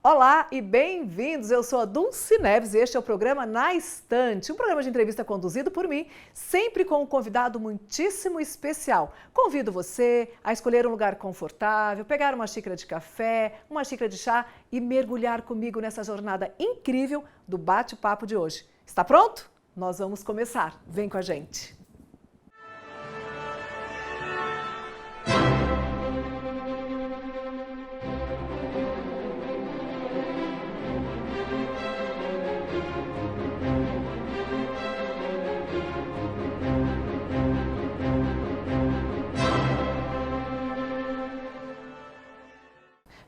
Olá e bem-vindos! Eu sou a Dulce Neves e este é o programa Na Estante, um programa de entrevista conduzido por mim, sempre com um convidado muitíssimo especial. Convido você a escolher um lugar confortável, pegar uma xícara de café, uma xícara de chá e mergulhar comigo nessa jornada incrível do bate-papo de hoje. Está pronto? Nós vamos começar. Vem com a gente!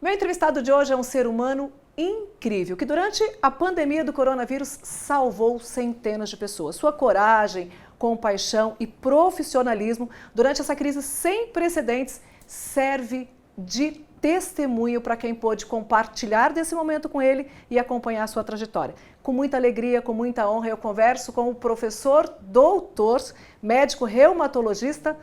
Meu entrevistado de hoje é um ser humano incrível, que durante a pandemia do coronavírus salvou centenas de pessoas. Sua coragem, compaixão e profissionalismo durante essa crise sem precedentes serve de testemunho para quem pôde compartilhar desse momento com ele e acompanhar a sua trajetória. Com muita alegria, com muita honra, eu converso com o professor doutor, médico reumatologista,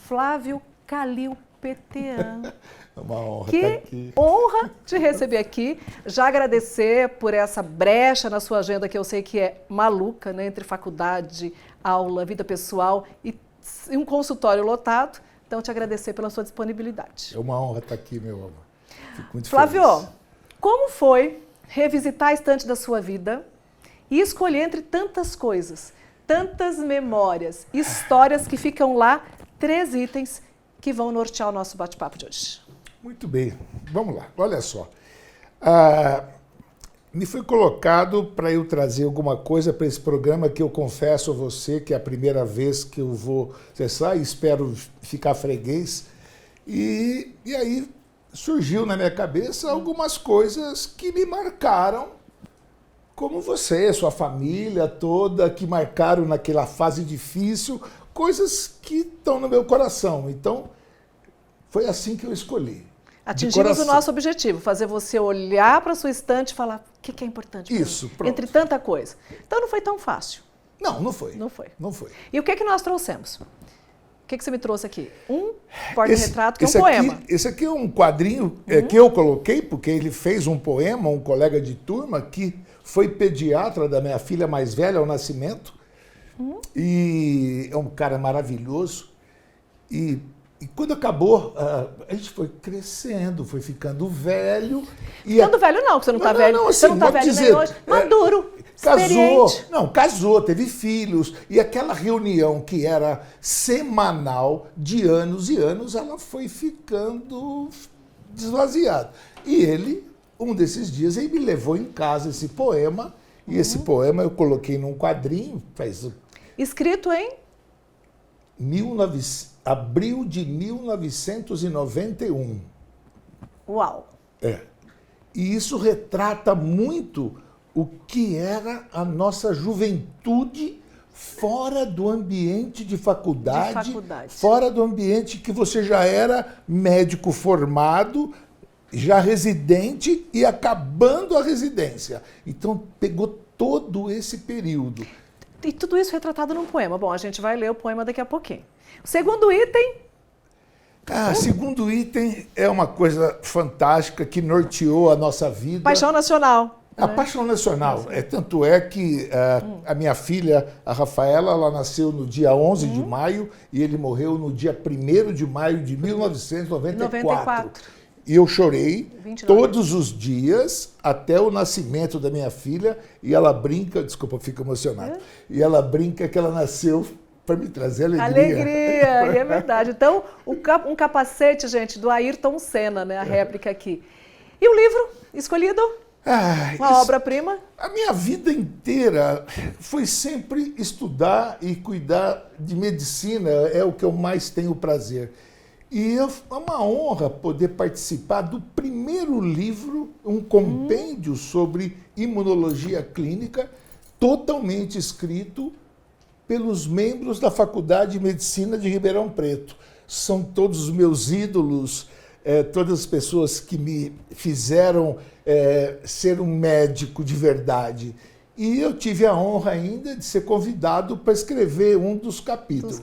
Flávio Calil Petean. É uma honra estar aqui. Honra te receber aqui. Já agradecer por essa brecha na sua agenda, que eu sei que é maluca, né? Entre faculdade, aula, vida pessoal e um consultório lotado. Então, te agradecer pela sua disponibilidade. É uma honra estar aqui, meu amor. Fico muito Flávio, feliz. Como foi revisitar a estante da sua vida e escolher entre tantas coisas, tantas memórias, histórias que ficam lá, 3 itens que vão nortear o nosso bate-papo de hoje? Muito bem, vamos lá, olha só. Me foi colocado para eu trazer alguma coisa para esse programa que eu confesso a você que é a primeira vez que eu vou acessar e espero ficar freguês. E aí surgiu na minha cabeça algumas coisas que me marcaram, como você, sua família toda, que marcaram naquela fase difícil, coisas que estão no meu coração. Então, foi assim que eu escolhi. Atingimos o nosso objetivo, fazer você olhar para a sua estante e falar o que é importante para isso, mim, entre tanta coisa. Então não foi tão fácil. Não foi. Não foi. Não foi. E o que é que nós trouxemos? O que é que você me trouxe aqui? Um porta-retrato que é um poema. Esse aqui é um quadrinho que eu coloquei, porque ele fez um poema, um colega de turma, que foi pediatra da minha filha mais velha ao nascimento. E é um cara maravilhoso. E quando acabou, a gente foi crescendo, foi ficando velho. Ficando velho não, porque você não está velho. Não, assim, você não está velho nem hoje. Maduro, experiente. Casou, teve filhos. E aquela reunião que era semanal, de anos e anos, ela foi ficando desvaziada. E ele, um desses dias, ele me levou em casa esse poema. E esse poema eu coloquei num quadrinho. Escrito em? Abril de 1991. Uau! E isso retrata muito o que era a nossa juventude fora do ambiente de faculdade, fora do ambiente que você já era médico formado, já residente e acabando a residência. Então, pegou todo esse período. E tudo isso retratado num poema. Bom, a gente vai ler o poema daqui a pouquinho. O segundo item... Segundo item é uma coisa fantástica que norteou a nossa vida. Paixão nacional. A paixão nacional. Tanto é que a minha filha, a Rafaela, ela nasceu no dia 11 de maio e ele morreu no dia 1º de maio de 1994. E eu chorei 29. Todos os dias até o nascimento da minha filha e ela brinca, desculpa, eu fico emocionado, e ela brinca que ela nasceu para me trazer alegria. Alegria, e é verdade. Então, um capacete, gente, do Ayrton Senna, né? A réplica aqui. E o livro escolhido? Uma obra-prima? A minha vida inteira foi sempre estudar e cuidar de medicina, é o que eu mais tenho prazer. E é uma honra poder participar do primeiro livro, um compêndio sobre imunologia clínica, totalmente escrito pelos membros da Faculdade de Medicina de Ribeirão Preto. São todos os meus ídolos, todas as pessoas que me fizeram ser um médico de verdade. E eu tive a honra ainda de ser convidado para escrever um dos capítulos.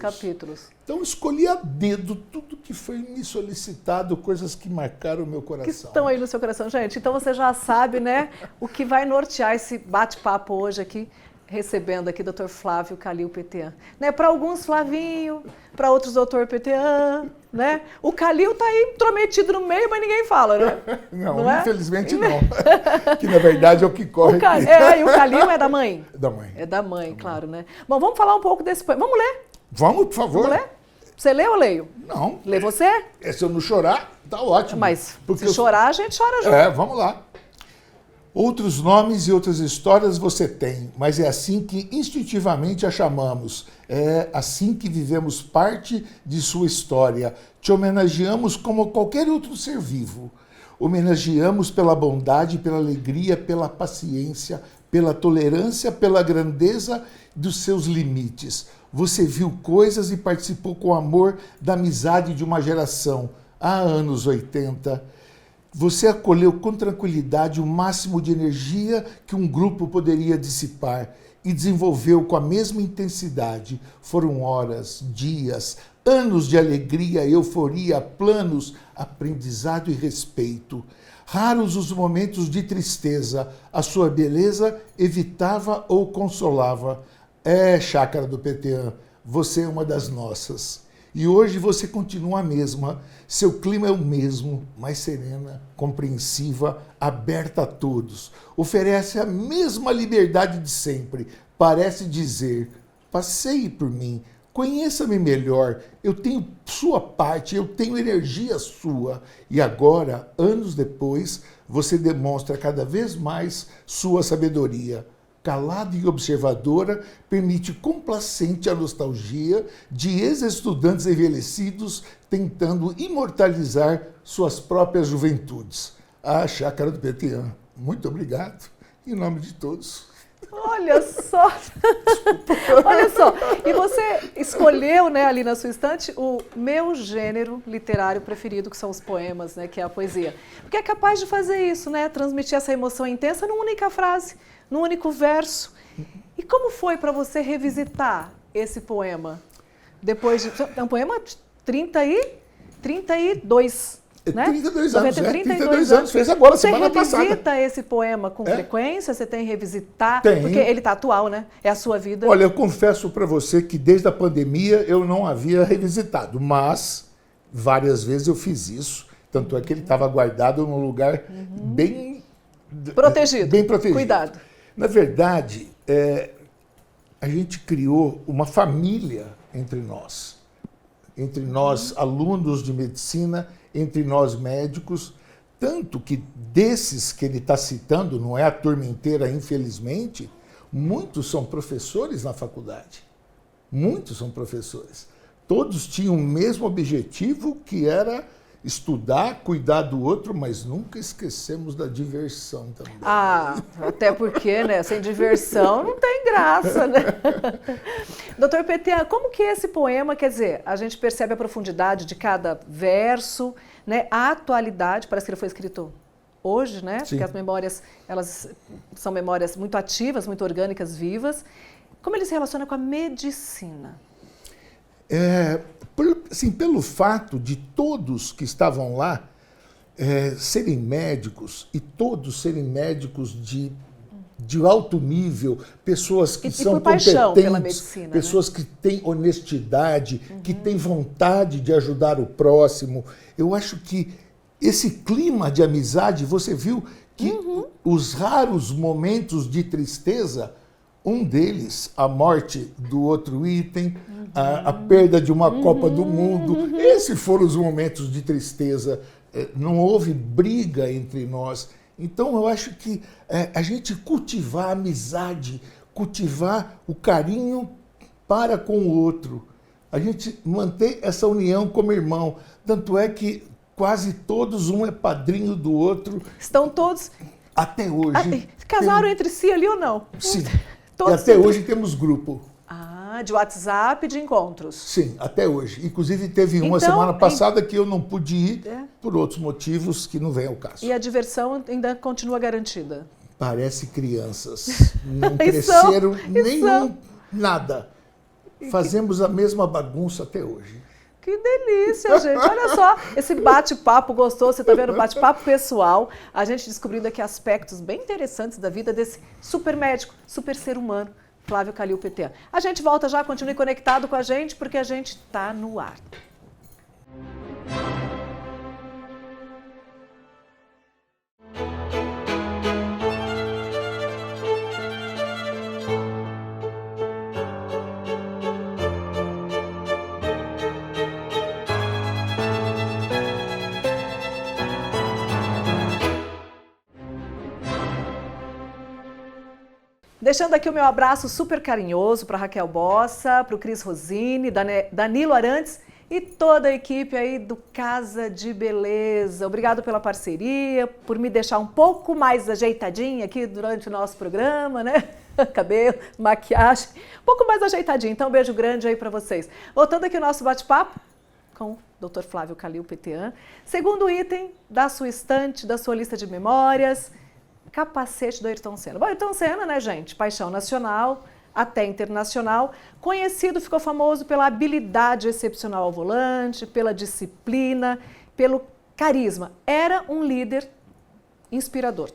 Então, escolhi a dedo tudo que foi me solicitado, coisas que marcaram o meu coração. Que estão aí no seu coração, gente. Então, você já sabe, né, o que vai nortear esse bate-papo hoje aqui, recebendo aqui o Dr. Flávio Kalil Petean. Né, para alguns, Flavinho, para outros, Dr. Petean, né? O Kalil está aí intrometido no meio, mas ninguém fala, né? Não é? Infelizmente não. Que, na verdade, é o que corre aqui. E o Kalil é da mãe? Da mãe. É da mãe, claro, né? Bom, vamos falar um pouco desse poema. Vamos ler? Vamos, por favor. Vamos ler? Você lê ou leio? Não. Lê você? Se eu não chorar, tá ótimo. Mas se chorar, a gente chora junto. Vamos lá. Outros nomes e outras histórias você tem, mas é assim que instintivamente a chamamos. É assim que vivemos parte de sua história. Te homenageamos como qualquer outro ser vivo. Homenageamos pela bondade, pela alegria, pela paciência, pela tolerância, pela grandeza dos seus limites. Você viu coisas e participou com amor da amizade de uma geração, há anos 80. Você acolheu com tranquilidade o máximo de energia que um grupo poderia dissipar e desenvolveu com a mesma intensidade. Foram horas, dias, anos de alegria, euforia, planos, aprendizado e respeito. Raros os momentos de tristeza, a sua beleza evitava ou consolava. Chácara do Petean, você é uma das nossas. E hoje você continua a mesma. Seu clima é o mesmo, mais serena, compreensiva, aberta a todos. Oferece a mesma liberdade de sempre. Parece dizer, passeie por mim, conheça-me melhor. Eu tenho sua parte, eu tenho energia sua. E agora, anos depois, você demonstra cada vez mais sua sabedoria. Calada e observadora, permite complacente a nostalgia de ex-estudantes envelhecidos tentando imortalizar suas próprias juventudes. Chácara do Petean, muito obrigado, em nome de todos. Olha só! Olha só! E você escolheu, né, ali na sua estante, o meu gênero literário preferido, que são os poemas, né, que é a poesia. Porque é capaz de fazer isso, né? Transmitir essa emoção intensa numa única frase, num único verso. E como foi para você revisitar esse poema? Depois de... É um poema de 32, né? 32 anos, 32 anos. Fez agora, você semana passada. Você revisita esse poema com frequência? Você tem revisitar? Tem. Porque ele está atual, né? É a sua vida. Olha, eu confesso para você que desde a pandemia eu não havia revisitado, mas várias vezes eu fiz isso. Tanto é que ele estava guardado num lugar bem protegido. Bem protegido. Cuidado. Na verdade, a gente criou uma família entre nós alunos de medicina, entre nós médicos, tanto que desses que ele está citando, não é a turma inteira, infelizmente, muitos são professores na faculdade. Muitos são professores. Todos tinham o mesmo objetivo, que era estudar, cuidar do outro, mas nunca esquecemos da diversão também. Até porque, né, sem diversão não tem graça, né? Doutor Petean, como que esse poema, quer dizer, a gente percebe a profundidade de cada verso, né, a atualidade, parece que ele foi escrito hoje, né? Sim. Porque as memórias, elas são memórias muito ativas, muito orgânicas, vivas. Como ele se relaciona com a medicina? Assim, pelo fato de todos que estavam lá serem médicos, e todos serem médicos de alto nível, pessoas que são por paixão competentes, pela medicina, pessoas, né, que têm honestidade, que têm vontade de ajudar o próximo. Eu acho que esse clima de amizade, você viu que os raros momentos de tristeza, um deles, a morte do outro item, a perda de uma Copa do Mundo, esses foram os momentos de tristeza. Não houve briga entre nós. Então, eu acho que a gente cultivar a amizade, cultivar o carinho para com o outro, a gente manter essa união como irmão. Tanto é que quase todos, um é padrinho do outro. Estão todos... Até hoje. Casaram entre si ali ou não? Sim. Todos e até hoje temos grupo. De WhatsApp, de encontros. Sim, até hoje. Inclusive teve uma semana passada que eu não pude ir por outros motivos que não vem ao caso. E a diversão ainda continua garantida? Parece crianças. Não cresceram nada. Fazemos a mesma bagunça até hoje. Que delícia, gente. Olha só, esse bate-papo gostoso, você está vendo? Bate-papo pessoal. A gente descobrindo aqui aspectos bem interessantes da vida desse super médico, super ser humano, Flávio Kalil PTan. A gente volta já, continue conectado com a gente, porque a gente está no ar. Deixando aqui o meu abraço super carinhoso para Raquel Bossa, para o Cris Rosini, Danilo Arantes e toda a equipe aí do Casa de Beleza. Obrigado pela parceria, por me deixar um pouco mais ajeitadinha aqui durante o nosso programa, né? Cabelo, maquiagem, um pouco mais ajeitadinho. Então, um beijo grande aí para vocês. Voltando aqui ao nosso bate-papo com o Dr. Flávio Kalil PTan. Segundo item da sua estante, da sua lista de memórias, capacete do Ayrton Senna. Bom, Ayrton Senna, né, gente? Paixão nacional, até internacional. Conhecido, ficou famoso pela habilidade excepcional ao volante, pela disciplina, pelo carisma. Era um líder inspirador.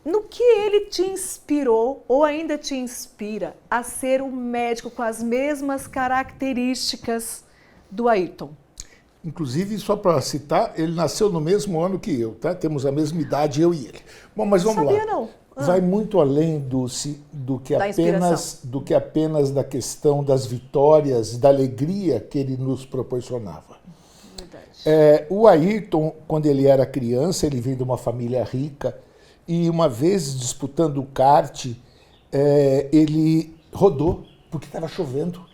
No que ele te inspirou, ou ainda te inspira, a ser um médico com as mesmas características do Ayrton? Inclusive, só para citar, ele nasceu no mesmo ano que eu, tá? Temos a mesma idade, eu e ele. Bom, mas vamos lá. Não. Vai muito além do que apenas da questão das vitórias, da alegria que ele nos proporcionava. Verdade. O Ayrton, quando ele era criança, ele vem de uma família rica e uma vez disputando o kart, ele rodou porque estava chovendo.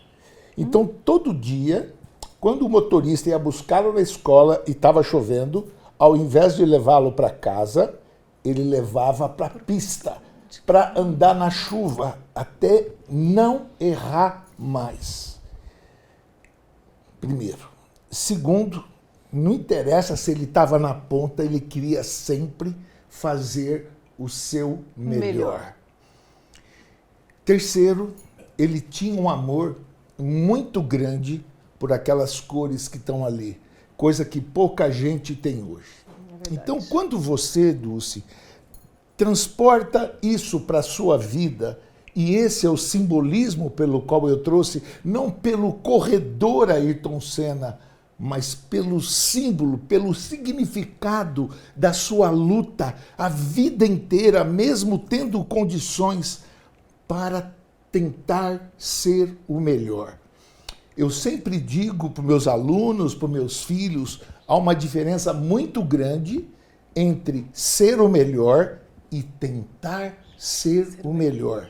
Então, todo dia, quando o motorista ia buscá-lo na escola e estava chovendo, ao invés de levá-lo para casa, ele levava para a pista, para andar na chuva, até não errar mais. Primeiro. Segundo, não interessa se ele estava na ponta, ele queria sempre fazer o seu melhor. Terceiro, ele tinha um amor muito grande por aquelas cores que estão ali, coisa que pouca gente tem hoje. Então, quando você, Dulce, transporta isso para a sua vida, e esse é o simbolismo pelo qual eu trouxe, não pelo corredor Ayrton Senna, mas pelo símbolo, pelo significado da sua luta a vida inteira, mesmo tendo condições para tentar ser o melhor. Eu sempre digo para os meus alunos, para os meus filhos, há uma diferença muito grande entre ser o melhor e tentar ser o melhor.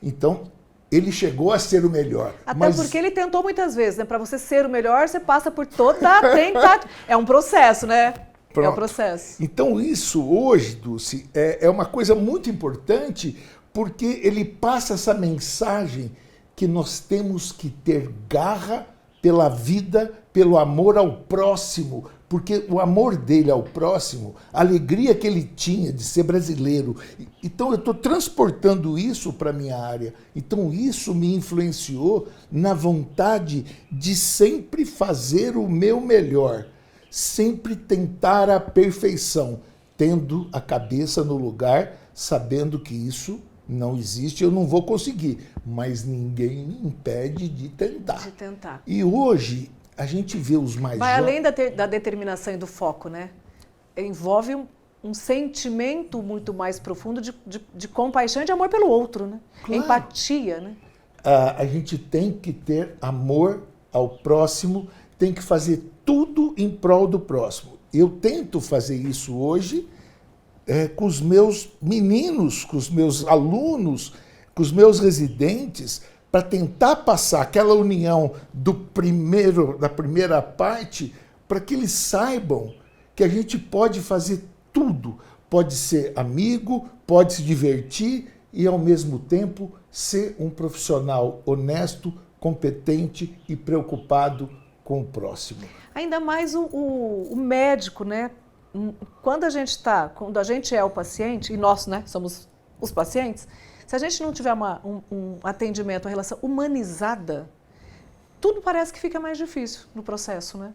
Então, ele chegou a ser o melhor. Até porque ele tentou muitas vezes, né? Para você ser o melhor, você passa por toda a tentativa. É um processo, né? Pronto. É um processo. Então, isso hoje, Dulce, é uma coisa muito importante, porque ele passa essa mensagem que nós temos que ter garra pela vida, pelo amor ao próximo, porque o amor dele ao próximo, a alegria que ele tinha de ser brasileiro. Então eu estou transportando isso para a minha área. Então isso me influenciou na vontade de sempre fazer o meu melhor, sempre tentar a perfeição, tendo a cabeça no lugar, sabendo que isso não existe, eu não vou conseguir, mas ninguém me impede de tentar. De tentar. E hoje a gente vê os mais Vai além da determinação e do foco, né? Envolve um sentimento muito mais profundo de compaixão e de amor pelo outro, né? Claro. Empatia, né? A gente tem que ter amor ao próximo, tem que fazer tudo em prol do próximo. Eu tento fazer isso hoje com os meus meninos, com os meus alunos, com os meus residentes, para tentar passar aquela união da primeira parte, para que eles saibam que a gente pode fazer tudo. Pode ser amigo, pode se divertir e, ao mesmo tempo, ser um profissional honesto, competente e preocupado com o próximo. Ainda mais o médico, né? quando a gente é o paciente, e nós, né, somos os pacientes, se a gente não tiver um atendimento, uma relação humanizada, tudo parece que fica mais difícil no processo, né?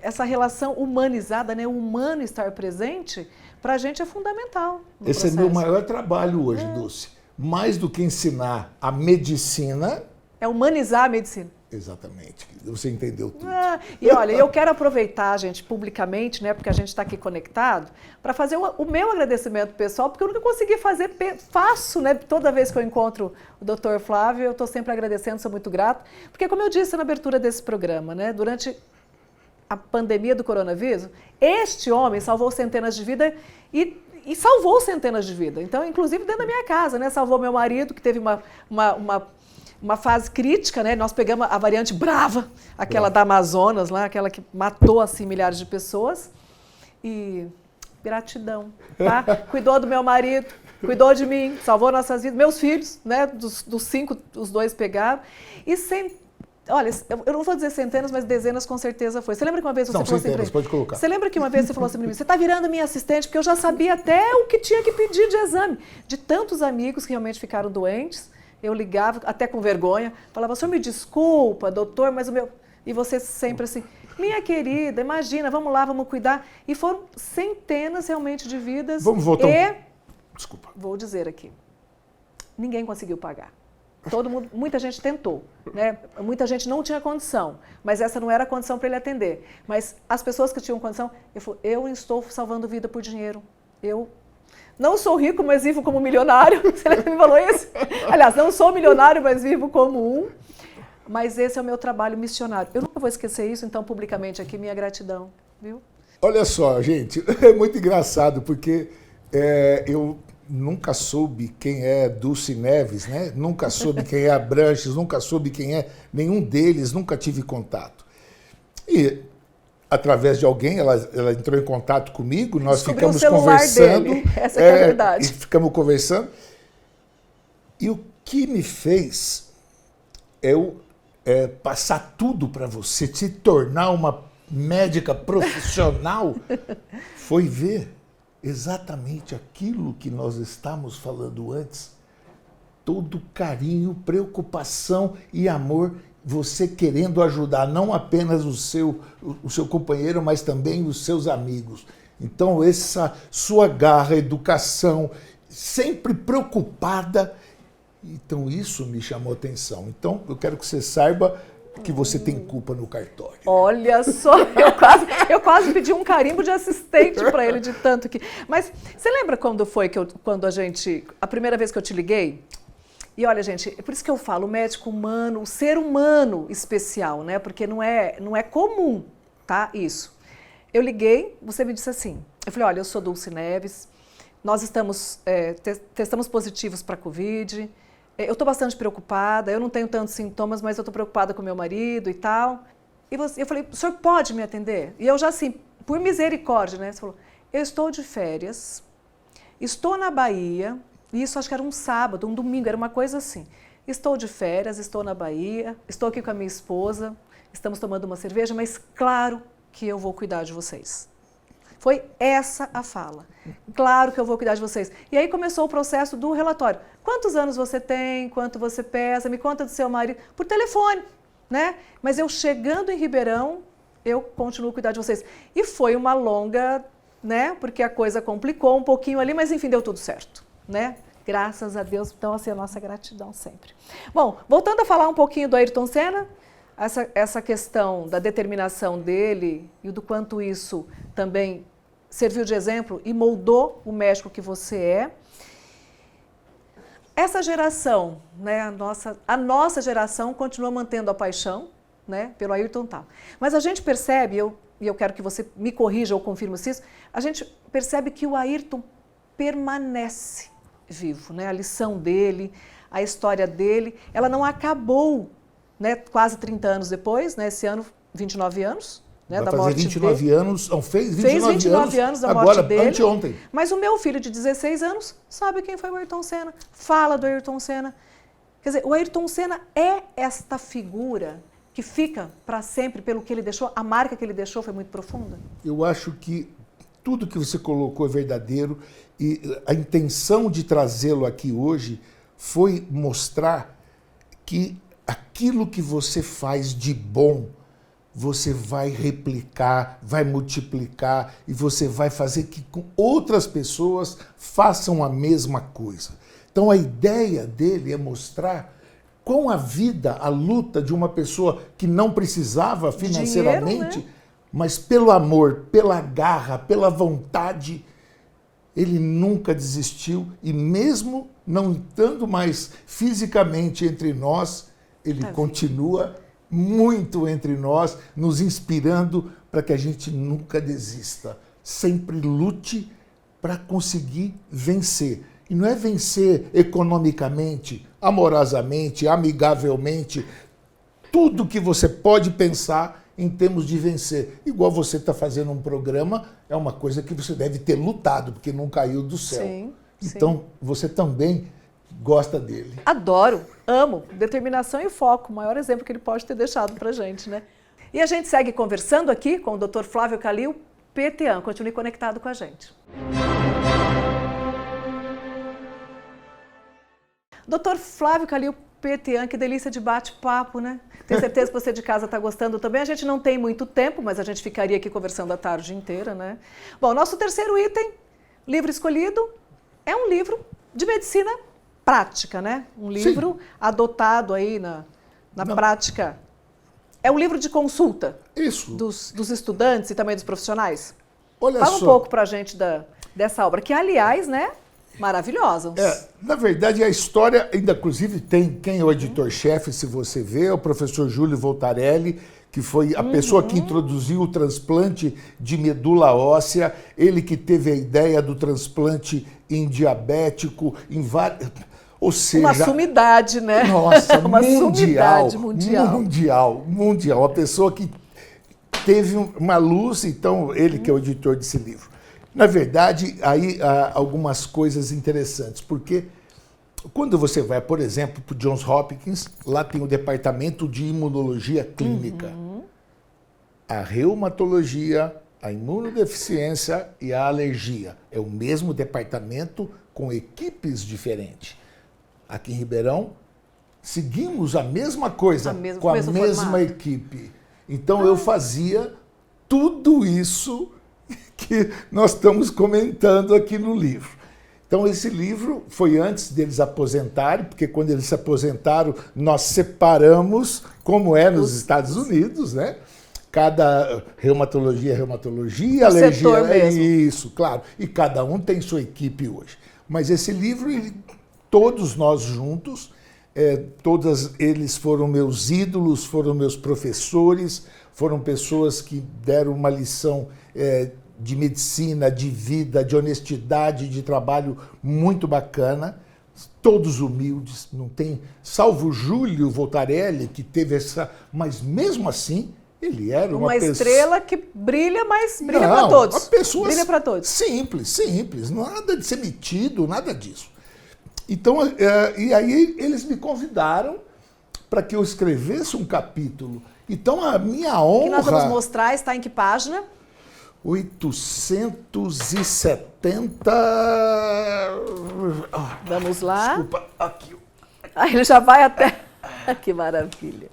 Essa relação humanizada, né, o humano estar presente, para a gente é fundamental no Esse processo. é meu maior trabalho hoje, Dulce. Mais do que ensinar a medicina... É humanizar a medicina. Exatamente. Você entendeu tudo. E olha, eu quero aproveitar, gente, publicamente, né, porque a gente está aqui conectado, para fazer o meu agradecimento pessoal, porque eu nunca consegui fazer, faço, né, toda vez que eu encontro o Dr. Flávio, eu estou sempre agradecendo, sou muito grata, porque como eu disse na abertura desse programa, né, durante a pandemia do coronavírus, este homem salvou centenas de vidas e salvou centenas de vidas. Então, inclusive dentro da minha casa, né, salvou meu marido, que teve uma fase crítica, né? Nós pegamos a variante Brava, aquela da Amazonas, lá, aquela que matou assim milhares de pessoas. E gratidão, tá? Cuidou do meu marido, cuidou de mim, salvou nossas vidas, meus filhos, né? Dos 5, os 2 pegaram. E olha, eu não vou dizer centenas, mas dezenas com certeza foi. Você lembra que uma vez você falou assim pra mim? Pode colocar. Você lembra que uma vez você falou assim pra mim, você está virando minha assistente, porque eu já sabia até o que tinha que pedir de exame. De tantos amigos que realmente ficaram doentes, eu ligava, até com vergonha, falava, o senhor me desculpa, doutor, mas o meu... E você sempre assim, minha querida, imagina, vamos lá, vamos cuidar. E foram centenas realmente de vidas. Vamos voltar. Desculpa. Vou dizer aqui, ninguém conseguiu pagar. Todo mundo, muita gente tentou, né? Muita gente não tinha condição, mas essa não era a condição para ele atender. Mas as pessoas que tinham condição, eu estou salvando vida por dinheiro. Eu não sou rico, mas vivo como milionário. Você me falou isso? Aliás, não sou milionário, mas vivo como um. Mas esse é o meu trabalho missionário. Eu nunca vou esquecer isso, então, publicamente aqui, minha gratidão, viu? Olha só, gente, é muito engraçado, porque eu nunca soube quem é Dulce Neves, né? Nunca soube quem é Abranches, nunca soube quem é nenhum deles, nunca tive contato. E, através de alguém, ela entrou em contato comigo, nós ficamos conversando. Dele. Essa é a verdade. E ficamos conversando. E o que me fez eu passar tudo para você, se tornar uma médica profissional, foi ver exatamente aquilo que nós estávamos falando antes. Todo carinho, preocupação e amor, você querendo ajudar não apenas o seu companheiro, mas também os seus amigos. Então, essa sua garra, educação, sempre preocupada, então isso me chamou a atenção. Então, eu quero que você saiba que você tem culpa no cartório. Olha só, eu quase pedi um carimbo de assistente para ele, de tanto que... Mas você lembra quando foi a primeira vez que eu te liguei? E olha, gente, é por isso que eu falo, o médico humano, o ser humano especial, né? Porque não é comum, tá? Isso. Eu liguei, você me disse assim, eu falei, olha, eu sou Dulce Neves, nós testamos positivos para Covid, eu estou bastante preocupada, eu não tenho tantos sintomas, mas eu estou preocupada com meu marido e tal. E eu falei, o senhor pode me atender? E eu já assim, por misericórdia, né? Você falou, eu estou de férias, estou na Bahia, e isso acho que era um sábado, um domingo, era uma coisa assim. Estou de férias, estou na Bahia, estou aqui com a minha esposa, estamos tomando uma cerveja, mas claro que eu vou cuidar de vocês. Foi essa a fala. Claro que eu vou cuidar de vocês. E aí começou o processo do relatório. Quantos anos você tem? Quanto você pesa? Me conta do seu marido. Por telefone, né? Mas eu chegando em Ribeirão, eu continuo a cuidar de vocês. E foi uma longa, né? Porque a coisa complicou um pouquinho ali, mas enfim, deu tudo certo, né? Graças a Deus. Então, assim, a nossa gratidão sempre. Bom, voltando a falar um pouquinho do Ayrton Senna, essa questão da determinação dele e do quanto isso também serviu de exemplo e moldou o médico que você é. Essa geração, né, a nossa geração continua mantendo a paixão, né, pelo Ayrton tal. Mas a gente percebe, e eu quero que você me corrija ou confirme isso, a gente percebe que o Ayrton permanece vivo, né? A lição dele, a história dele, ela não acabou, né, quase 30 anos depois, né, esse ano, 29 anos, né, da morte dele. 29 anos, não, fez 29 anos da morte dele. Agora, anteontem. Mas o meu filho de 16 anos sabe quem foi o Ayrton Senna, fala do Ayrton Senna. Quer dizer, o Ayrton Senna é esta figura que fica para sempre pelo que ele deixou, a marca que ele deixou foi muito profunda? Eu acho que tudo que você colocou é verdadeiro e a intenção de trazê-lo aqui hoje foi mostrar que aquilo que você faz de bom, você vai replicar, vai multiplicar e você vai fazer que outras pessoas façam a mesma coisa. Então a ideia dele é mostrar com a vida, a luta de uma pessoa que não precisava financeiramente, dinheiro, né? Mas pelo amor, pela garra, pela vontade, ele nunca desistiu e mesmo não estando mais fisicamente entre nós, ele continua muito entre nós, nos inspirando para que a gente nunca desista. Sempre lute para conseguir vencer. E não é vencer economicamente, amorosamente, amigavelmente, tudo que você pode pensar em termos de vencer. Igual você está fazendo um programa, é uma coisa que você deve ter lutado, porque não caiu do céu. Sim, então, você também gosta dele. Adoro, amo. Determinação e foco, o maior exemplo que ele pode ter deixado para a gente, né? E a gente segue conversando aqui com o Dr. Flávio Kalil, PTAN. Continue conectado com a gente. Dr. Flávio Kalil, PTAN, que delícia de bate-papo, né? Tenho certeza que você de casa está gostando também. A gente não tem muito tempo, mas a gente ficaria aqui conversando a tarde inteira, né? Bom, nosso terceiro item, livro escolhido, é um livro de medicina prática, né? Um livro adotado aí na prática. É um livro de consulta. Isso. Dos estudantes e também dos profissionais. Olha Fala só. um pouco pra gente dessa obra, que aliás, né? Maravilhosa. Na verdade, a história, ainda inclusive tem quem é o editor-chefe, se você vê, é o professor Júlio Voltarelli, que foi a pessoa que introduziu o transplante de medula óssea, ele que teve a ideia do transplante em diabético, em vários... Ou seja, uma sumidade, né? Nossa, uma mundial. mundial. Uma pessoa que teve uma luz, então ele que é o editor desse livro. Na verdade, aí há algumas coisas interessantes, porque quando você vai, por exemplo, para o Johns Hopkins, lá tem o departamento de imunologia clínica. A reumatologia, a imunodeficiência e a alergia. É o mesmo departamento com equipes diferentes. Aqui em Ribeirão, seguimos a mesma coisa, com a mesma equipe. Então eu fazia tudo isso que nós estamos comentando aqui no livro. Então esse livro foi antes deles aposentarem, porque quando eles se aposentaram, nós separamos, como é nos Estados Unidos, né? Cada reumatologia, alergia é isso, claro. E cada um tem sua equipe hoje. Mas esse livro, todos nós juntos, todos eles foram meus ídolos, foram meus professores, foram pessoas que deram uma lição de medicina, de vida, de honestidade, de trabalho muito bacana, todos humildes, não tem, salvo Júlio Voltarelli, que teve essa, mas mesmo assim, ele era uma estrela que brilha, mas brilha para todos. Uma pessoa brilha para todos. Simples, nada de ser metido, nada disso. Então, e aí eles me convidaram para que eu escrevesse um capítulo. Então, a minha honra... que nós vamos mostrar, está em que página? 870... Vamos lá. Desculpa, aqui. Aí ele já vai até... Que maravilha.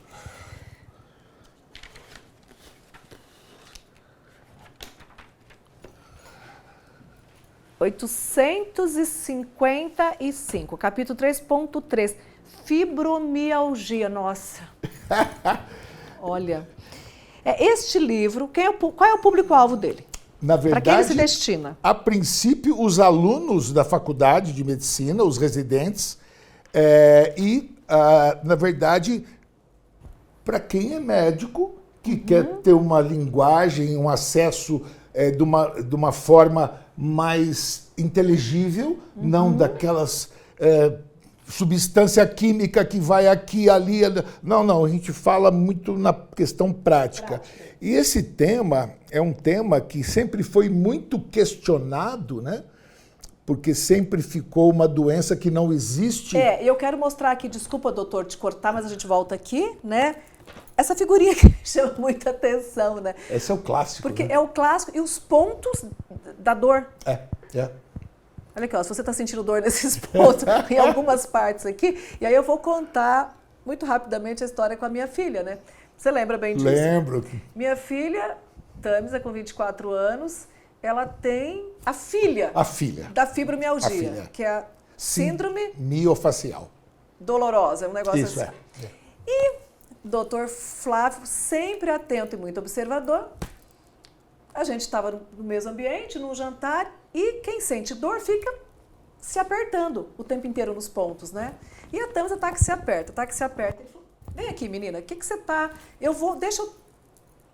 ...855, capítulo 3.3, fibromialgia. Nossa, olha, este livro, qual é o público-alvo dele? Na verdade, para quem ele se destina? A princípio, os alunos da faculdade de medicina, os residentes, na verdade, para quem é médico, que quer ter uma linguagem, um acesso de uma forma mais inteligível, não daquelas substância química que vai aqui, ali. Não, a gente fala muito na questão prática. E esse tema é um tema que sempre foi muito questionado, né? Porque sempre ficou uma doença que não existe. Eu quero mostrar aqui, desculpa, doutor, te cortar, mas a gente volta aqui, né? Essa figurinha que chama muita atenção, né? Esse é o clássico. Porque né? é o clássico. E os pontos da dor. É. Olha aqui, ó, se você está sentindo dor nesses pontos, em algumas partes aqui, e aí eu vou contar muito rapidamente a história com a minha filha, né? Você lembra bem disso? Lembro. Minha filha, Tamisa, com 24 anos, ela tem a filha. Da fibromialgia, que é a síndrome miofacial. Dolorosa, é um negócio Isso, assim. E o doutor Flávio, sempre atento e muito observador, a gente estava no mesmo ambiente, num jantar, e quem sente dor fica se apertando o tempo inteiro nos pontos, né? E a Tamisa tá que se aperta. Ele falou, vem aqui, menina, o que você tá...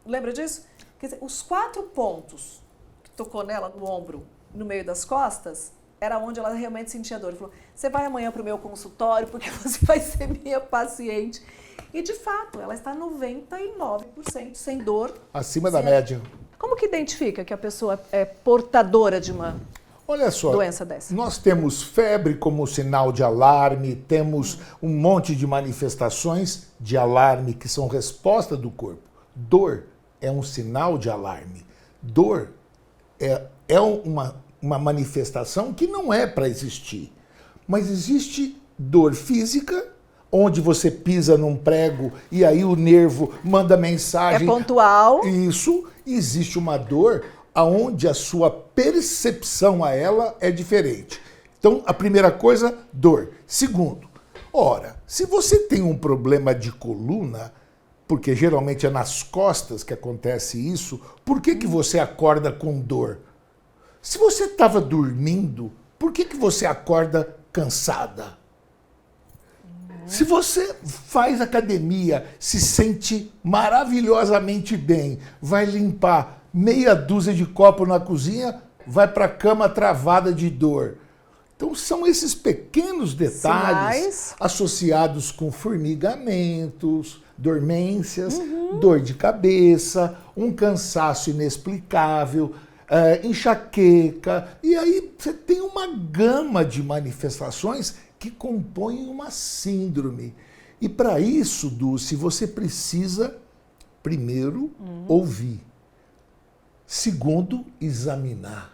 Lembra disso? Quer dizer, os 4 pontos que tocou nela no ombro, no meio das costas, era onde ela realmente sentia dor. Ele falou, você vai amanhã para o meu consultório porque você vai ser minha paciente. E, de fato, ela está 99% sem dor. Acima da média. Como que identifica que a pessoa é portadora de uma doença dessa? Nós temos febre como sinal de alarme, temos um monte de manifestações de alarme que são resposta do corpo. Dor é um sinal de alarme. Dor é uma manifestação que não é para existir. Mas existe dor física, onde você pisa num prego e aí o nervo manda mensagem. É pontual. Isso. Existe uma dor onde a sua percepção a ela é diferente. Então, a primeira coisa, dor. Segundo, se você tem um problema de coluna, porque geralmente é nas costas que acontece isso, por que você acorda com dor? Se você estava dormindo, por que você acorda cansada? Se você faz academia, se sente maravilhosamente bem, vai limpar meia dúzia de copos na cozinha, vai para a cama travada de dor. Então são esses pequenos detalhes associados com formigamentos, dormências, dor de cabeça, um cansaço inexplicável, enxaqueca. E aí você tem uma gama de manifestações que compõem uma síndrome. E para isso, Dulce, você precisa, primeiro, ouvir. Segundo, examinar.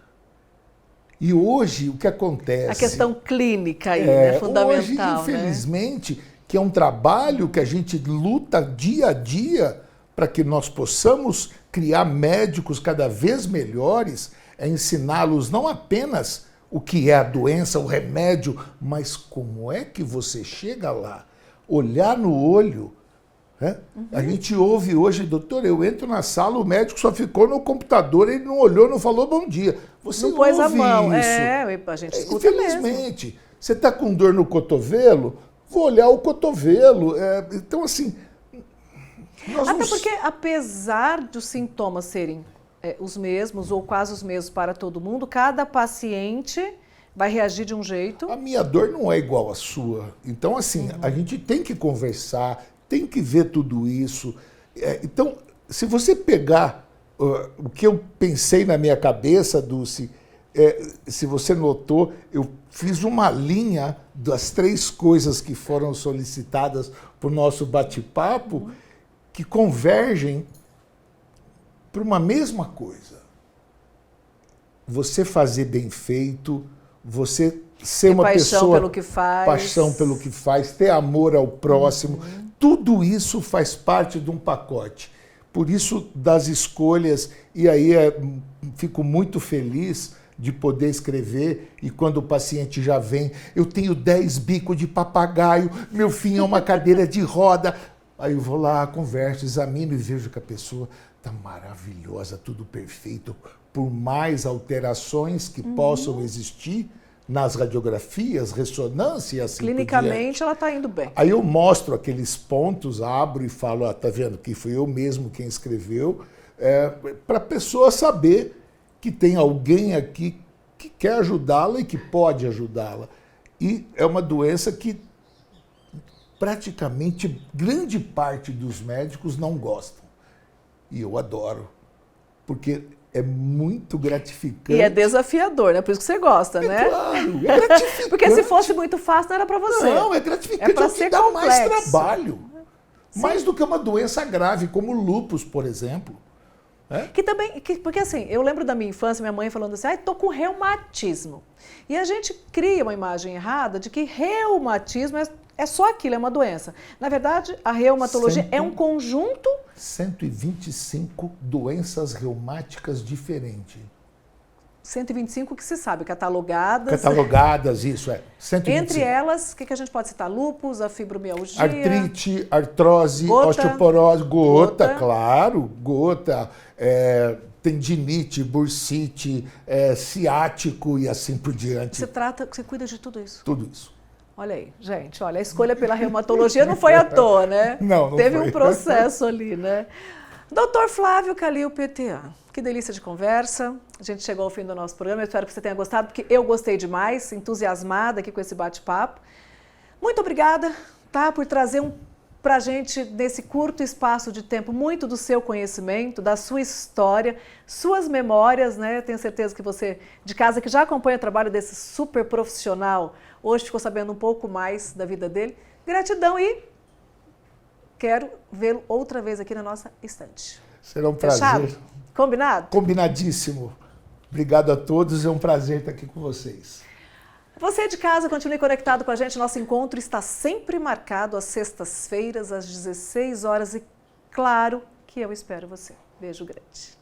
E hoje, o que acontece... A questão clínica aí, né? Fundamental. Hoje, infelizmente, que é um trabalho que a gente luta dia a dia para que nós possamos criar médicos cada vez melhores, é ensiná-los não apenas o que é a doença, o remédio, mas como é que você chega lá, olhar no olho. Né? A gente ouve hoje, doutor, eu entro na sala, o médico só ficou no computador, ele não olhou, não falou bom dia. Você não pôs a mão. Isso. A gente escuta infelizmente, mesmo. Você está com dor no cotovelo, vou olhar o cotovelo. Então, assim... Porque, apesar dos sintomas serem os mesmos ou quase os mesmos para todo mundo, cada paciente vai reagir de um jeito. A minha dor não é igual à sua. Então, assim, a gente tem que conversar, tem que ver tudo isso. Então, se você pegar o que eu pensei na minha cabeça, Dulce, se você notou, eu fiz uma linha das 3 coisas que foram solicitadas para o nosso bate-papo, que convergem para uma mesma coisa. Você fazer bem feito, você ser uma pessoa... Paixão pelo que faz. Paixão pelo que faz, ter amor ao próximo. Tudo isso faz parte de um pacote. Por isso, das escolhas, e aí fico muito feliz de poder escrever, e quando o paciente já vem, eu tenho 10 bicos de papagaio, meu fim é uma cadeira de roda. Aí eu vou lá, converso, examino e vejo que a pessoa está maravilhosa, tudo perfeito. Por mais alterações que possam existir nas radiografias, ressonância e assim clinicamente ela está indo bem. Aí eu mostro aqueles pontos, abro e falo, tá vendo que foi eu mesmo quem escreveu, para a pessoa saber que tem alguém aqui que quer ajudá-la e que pode ajudá-la. E é uma doença que praticamente grande parte dos médicos não gostam. E eu adoro, porque é muito gratificante. E é desafiador, né? Por isso que você gosta, né? Claro, é gratificante. Porque se fosse muito fácil, não era para você. Não, é gratificante, é o que dá mais trabalho. Mais do que uma doença grave, como o lúpus, por exemplo. Que também, porque assim, eu lembro da minha infância, minha mãe falando assim, tô com reumatismo. E a gente cria uma imagem errada de que reumatismo é só aquilo, é uma doença. Na verdade, a reumatologia é um conjunto... 125 doenças reumáticas diferentes. 125 que se sabe, catalogadas. Catalogadas, isso, 125. Entre elas, o que a gente pode citar? Lúpus, a fibromialgia... Artrite, artrose, gota, osteoporose, gota, claro, gota, tendinite, bursite, ciático e assim por diante. Você cuida de tudo isso? Tudo isso. Olha aí, gente, olha, a escolha pela reumatologia não foi à toa, né? Não Teve foi. Um processo ali, né? Dr. Flávio Kalil, PTA. Que delícia de conversa. A gente chegou ao fim do nosso programa. Eu espero que você tenha gostado, porque eu gostei demais, entusiasmada aqui com esse bate-papo. Muito obrigada, tá, por trazer pra gente, nesse curto espaço de tempo, muito do seu conhecimento, da sua história, suas memórias, né? Tenho certeza que você, de casa, que já acompanha o trabalho desse super profissional, hoje ficou sabendo um pouco mais da vida dele. Gratidão e quero vê-lo outra vez aqui na nossa estante. Será um prazer. Fechado? Combinado? Combinadíssimo. Obrigado a todos, é um prazer estar aqui com vocês. Você de casa, continue conectado com a gente. Nosso encontro está sempre marcado às sextas-feiras, às 16 horas. E claro que eu espero você. Beijo grande.